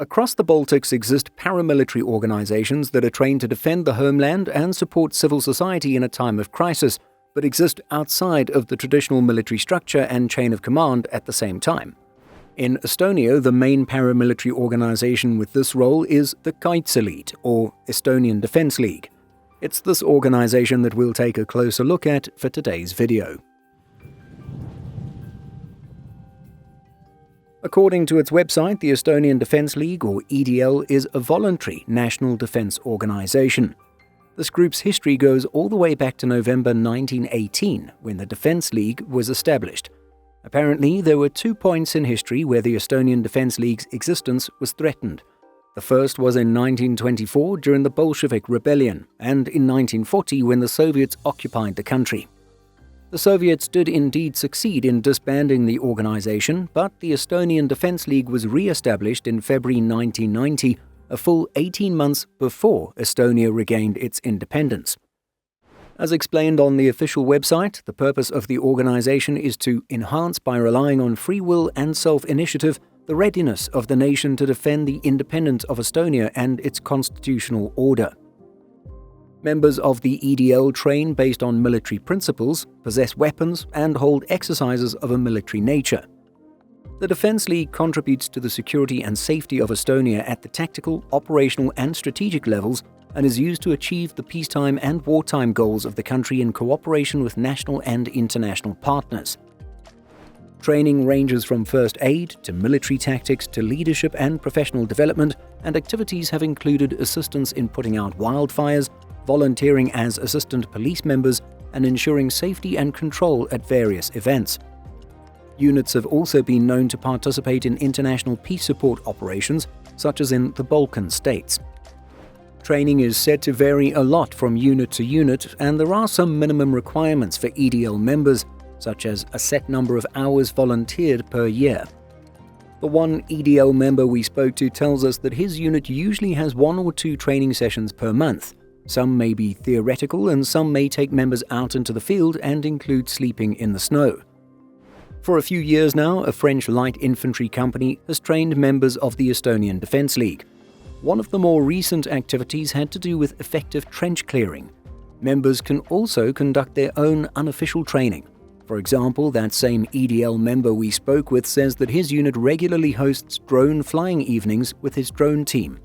Across the Baltics exist paramilitary organizations that are trained to defend the homeland and support civil society in a time of crisis, but exist outside of the traditional military structure and chain of command at the same time. In Estonia, the main paramilitary organization with this role is the Kaitseliit, or Estonian Defence League. It's this organization that we'll take a closer look at for today's video. According to its website, the Estonian Defence League, or EDL, is a voluntary national defence organisation. This group's history goes all the way back to November 1918, when the Defence League was established. Apparently, there were 2 points in history where the Estonian Defence League's existence was threatened. The first was in 1924 during the Bolshevik Rebellion, and in 1940 when the Soviets occupied the country. The Soviets did indeed succeed in disbanding the organization, but the Estonian Defence League was re-established in February 1990, a full 18 months before Estonia regained its independence. As explained on the official website, the purpose of the organization is to enhance, by relying on free will and self-initiative, the readiness of the nation to defend the independence of Estonia and its constitutional order. Members of the EDL train based on military principles, possess weapons, and hold exercises of a military nature. The Defence League contributes to the security and safety of Estonia at the tactical, operational, and strategic levels, and is used to achieve the peacetime and wartime goals of the country in cooperation with national and international partners. Training ranges from first aid to military tactics to leadership and professional development, and activities have included assistance in putting out wildfires, volunteering as assistant police members, and ensuring safety and control at various events. Units have also been known to participate in international peace support operations, such as in the Balkan states. Training is said to vary a lot from unit to unit, and there are some minimum requirements for EDL members, such as a set number of hours volunteered per year. The one EDL member we spoke to tells us that his unit usually has 1 or 2 training sessions per month. Some may be theoretical, and some may take members out into the field and include sleeping in the snow. For a few years now, a French light infantry company has trained members of the Estonian Defence League. One of the more recent activities had to do with effective trench clearing. Members can also conduct their own unofficial training. For example, that same EDL member we spoke with says that his unit regularly hosts drone flying evenings with his drone team.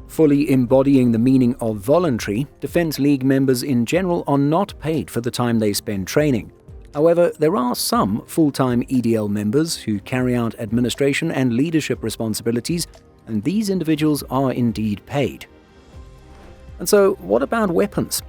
Fully embodying the meaning of voluntary, Defence League members in general are not paid for the time they spend training. However, there are some full-time EDL members who carry out administration and leadership responsibilities, and these individuals are indeed paid. And so, what about weapons?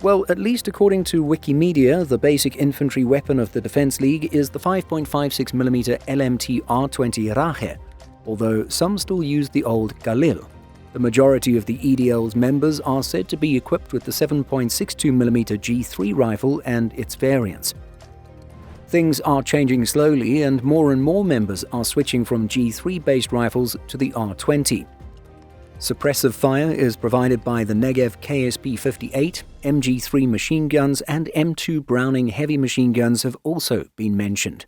Well, at least according to Wikimedia, the basic infantry weapon of the Defence League is the 5.56mm LMT R20 Rahe, although some still use the old Galil. The majority of the EDL's members are said to be equipped with the 7.62mm G3 rifle and its variants. Things are changing slowly, and more members are switching from G3-based rifles to the R20. Suppressive fire is provided by the Negev KSP-58, MG3 machine guns, and M2 Browning heavy machine guns have also been mentioned.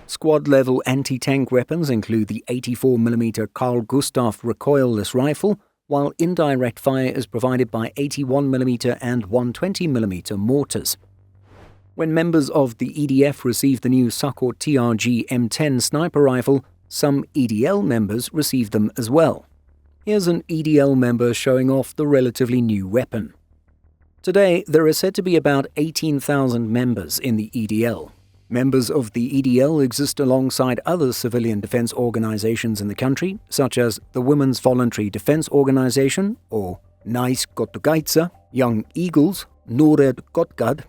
Squad-level anti-tank weapons include the 84mm Carl Gustaf recoilless rifle, while indirect fire is provided by 81mm and 120mm mortars. When members of the EDF receive the new Sukhoi TRG M10 sniper rifle, some EDL members receive them as well. Here's an EDL member showing off the relatively new weapon. Today, there are said to be about 18,000 members in the EDL. Members of the EDL exist alongside other civilian defence organisations in the country, such as the Women's Voluntary Defence Organisation, or Naiskodukaitse, Young Eagles, Noored Kotkad,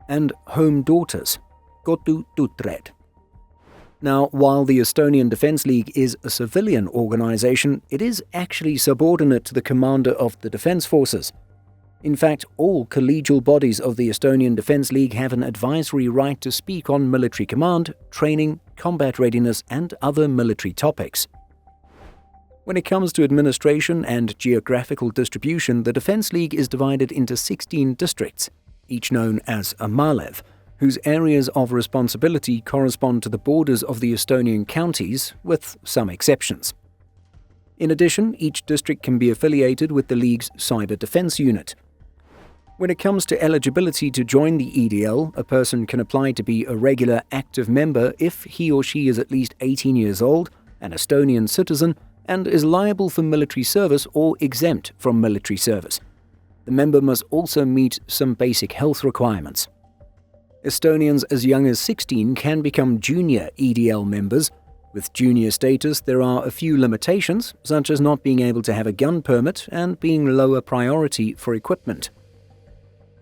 and Home Daughters, Kodu Tutred. Now, while the Estonian Defence League is a civilian organisation, it is actually subordinate to the commander of the defence forces. In fact, all collegial bodies of the Estonian Defence League have an advisory right to speak on military command, training, combat readiness, and other military topics. When it comes to administration and geographical distribution, the Defence League is divided into 16 districts, each known as a Malev, whose areas of responsibility correspond to the borders of the Estonian counties, with some exceptions. In addition, each district can be affiliated with the League's cyber defense unit. When it comes to eligibility to join the EDL, a person can apply to be a regular active member if he or she is at least 18 years old, an Estonian citizen, and is liable for military service or exempt from military service. The member must also meet some basic health requirements. Estonians as young as 16 can become junior EDL members. With junior status, there are a few limitations, such as not being able to have a gun permit and being lower priority for equipment.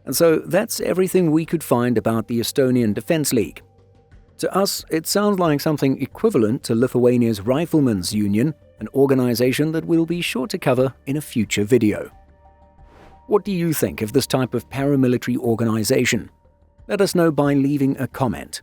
And so that's everything we could find about the Estonian Defence League. To us, it sounds like something equivalent to Lithuania's Riflemen's Union, an organization that we'll be sure to cover in a future video. What do you think of this type of paramilitary organization? Let us know by leaving a comment.